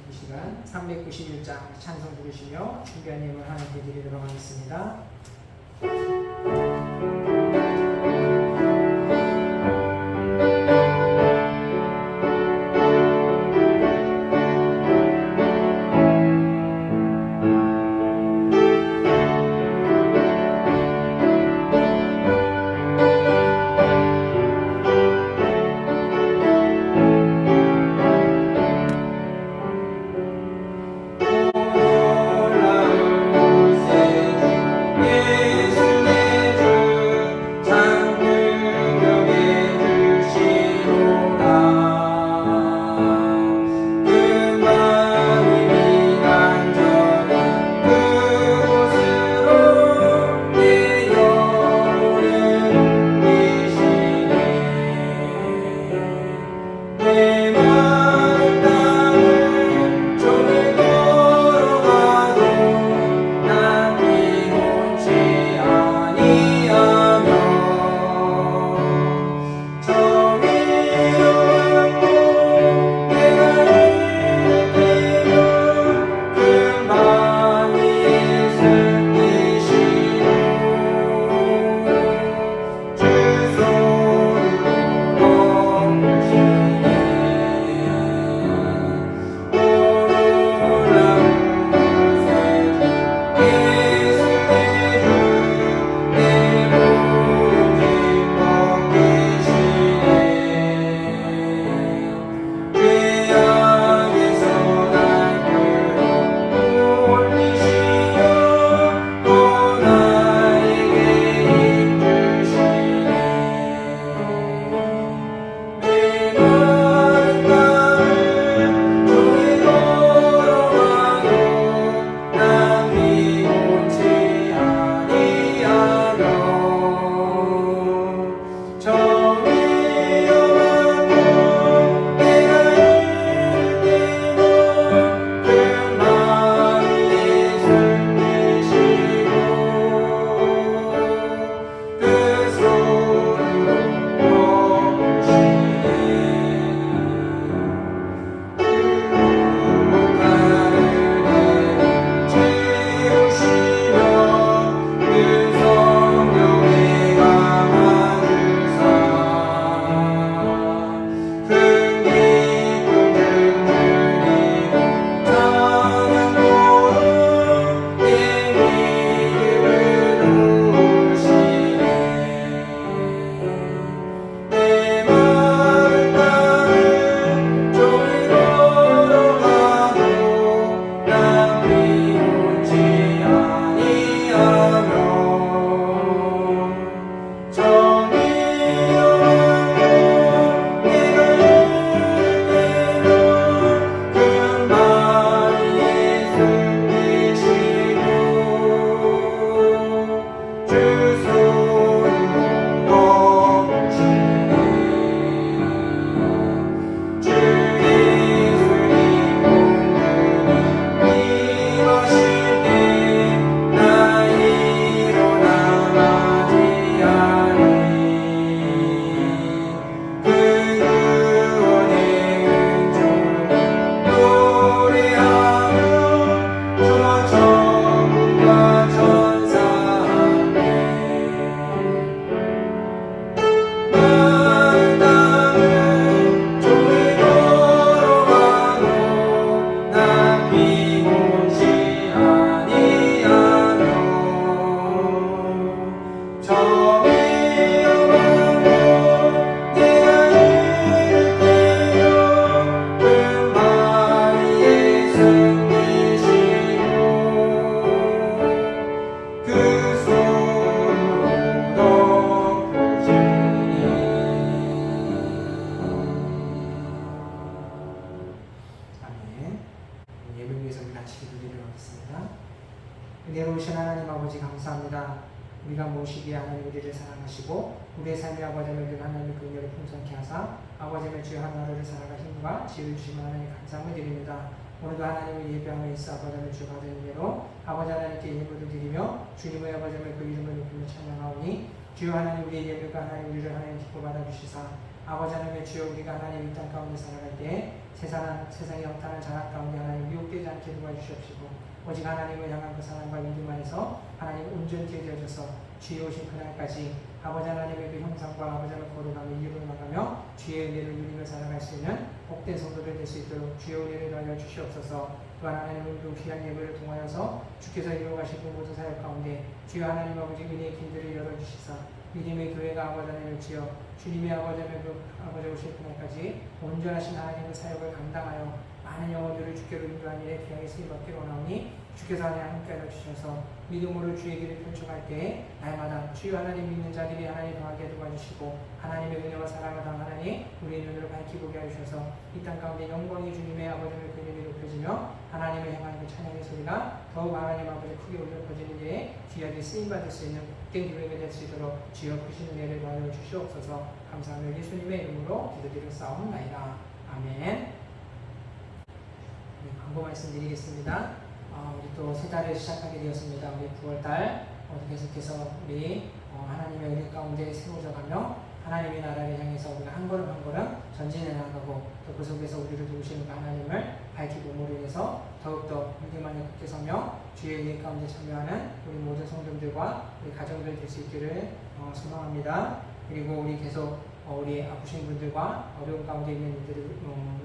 이 시간 391장 찬송 부르시며 준비한 예물 하나님께 드리도록 하겠습니다. 같이 기도드리도록 하겠습니다. 은혜로우신 하나님 아버지 감사합니다. 우리가 무엇이기에 하나님 우리를 사랑하시고 우리의 삶의 아버지를 늘 하나님의 그 은혜를 풍성케 하사 아버지의 주여 하루하루를 살아갈 힘과 지혜를 주시면 하나님 감사함을 드립니다. 오늘도 하나님을 예배함에 있어 아버지의 주여 받은 은혜로 아버지 하나님께 예물을 드리며 주님의 아버지의 그 이름을 높이며 찬양하오니 주여 하나님 우리의 예배가 하나님 우리를 하나님 기뻐 받아주시사 아버지 하나님의 주여 우리가 하나님 이 땅 가운데 살아갈 때에 세상의 역탄한 자락 가운데 하나님 미혹되지 않게 도와주시옵시고 오직 하나님을 향한 그 사랑과 믿음 안에서 하나님 온전히 되어져서 주의 오신 그날까지 아버지 하나님의 그 형상과 아버지 하나님의 거룩함을 이루어 나가며 주의 은혜를 누리며 살아갈 수 있는 복된 성도들 될 수 있도록 주의 은혜를 더하여 주시옵소서. 또한 하나님은 그 귀한 예배를 통하여서 주께서 이루어가신 그 모든 사역 가운데 주여 하나님 아버지 은혜의 길들을 열어주시사 믿음의 교회가 아버지 하나님을 지어 주님의 아버지 하나님의 그 아버지 오실 그날까지 온전하신 하나님의 사역을 감당하여 많은 영혼들을 주께로 인도한 일에 귀하게 쓰임받기로 원하오니 주께서 하나님 함께하여 주셔서 믿음으로 주의 길을 펼쳐갈 때에 날마다 주여 하나님 믿는 자들이 하나님 더하게 도와주시고 하나님의 은혜와 사랑을 당 하나님 우리의 눈으로 밝히 보게 하셔서 이 땅 가운데 영광이 주님의 아버지의 그 이름이 높여지며 하나님을 향한 그 찬양의 소리가 더욱 하나님 아버지 크게 울려 퍼지는 데에 귀하게 쓰임받을 수 있는 복된 교회가 될 수 있도록 주여 크신 은혜를 더하여 주시옵소서. 감사하며 예수님의 이름으로 기도드렸사옵나이다. 아멘. 광고 말씀드리겠습니다. 우리 또 새 달을 시작하게 되었습니다. 우리 9월달 계속해서 우리 하나님의 은혜 가운데 세워져가며 하나님의 나라를 향해서 우리가 한 걸음 한 걸음 전진해 나가고 또 그 속에서 우리를 도우시는 하나님을 밝히고 몸으로 인해서 더욱더 믿음 안에 굳게 서며 주의 은혜 가운데 참여하는 우리 모든 성도들과 우리 가정들 될 수 있기를 소망합니다. 그리고 우리 계속 우리 아프신 분들과 어려운 가운데 있는 분들을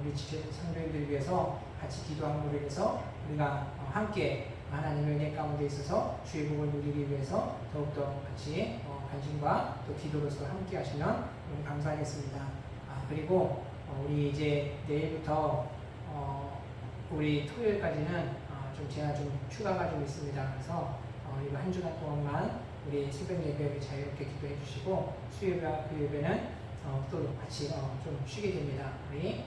우리 성도님들을 위해서 같이 기도함으로 인해서 우리가 함께 하나님의 은혜 가운데 있어서 주의 복을 누리기 위해서 더욱더 같이 관심과 또 기도로서 함께 하시면 우리 감사하겠습니다. 그리고 우리 이제 내일부터 우리 토요일까지는 좀 제가 좀 휴가가 좀 있습니다. 그래서 이거 한 주간 동안만 우리 새벽 예배를 자유롭게 기도해 주시고 수요일과 그 예배는 또 같이 좀 쉬게 됩니다. 우리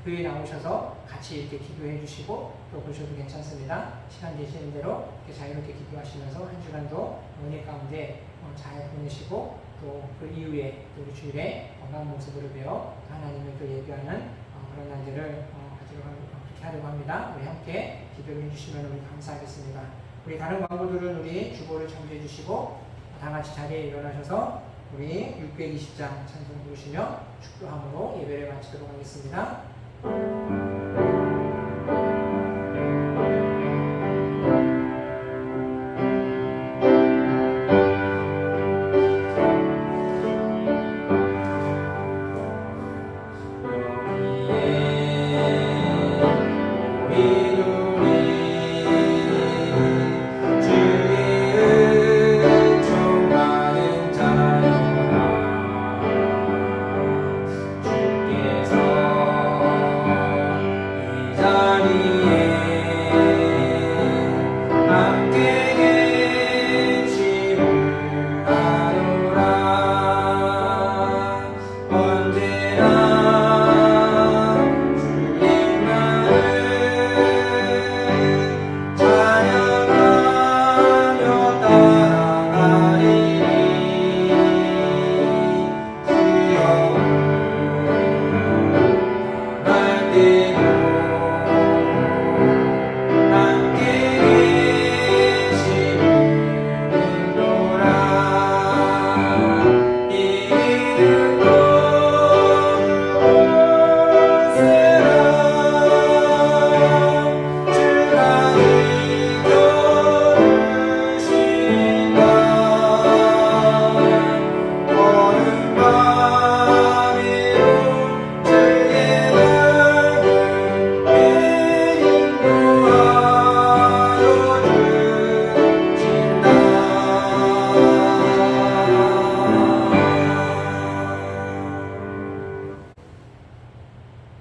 교회에 나오셔서 같이 이렇게 기도해 주시고 또 보셔도 괜찮습니다. 시간 되시는 대로 이렇게 자유롭게 기도하시면서 한 주간도 은혜 가운데 잘 보내시고 또 그 이후에 우리 주일에 건강한 모습으로 배워 하나님을 또 예배하는 그런 날들을 그렇게 하려고 합니다. 우리 함께 기도해 주시면 우리 감사하겠습니다. 우리 다른 광고들은 우리 주보를 참조해 주시고 다 같이 자리에 일어나셔서 우리 620장 찬송 부르시며 축도함으로 예배를 마치도록 하겠습니다.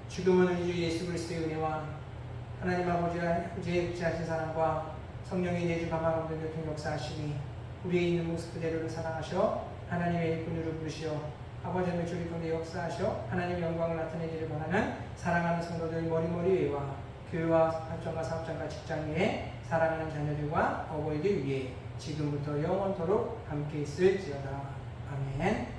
지금은 우리 주 예수 그리스도의 은혜와 하나님 아버지와 우주의 극지하신 사랑과 성령의 내주 감화감동 교통 역사하시니 우리의 있는 모습 그대로를 사랑하셔 하나님의 일꾼으로 부르시어 아버지의 매초리 가운데 역사하셔 하나님의 영광을 나타내기를 바라는 사랑하는 성도들 머리머리 위와 교회와 학점과 사업장과 직장 외에 사랑하는 자녀들과 어버이들 위해 지금부터 영원토록 함께 있을지어다. 아멘.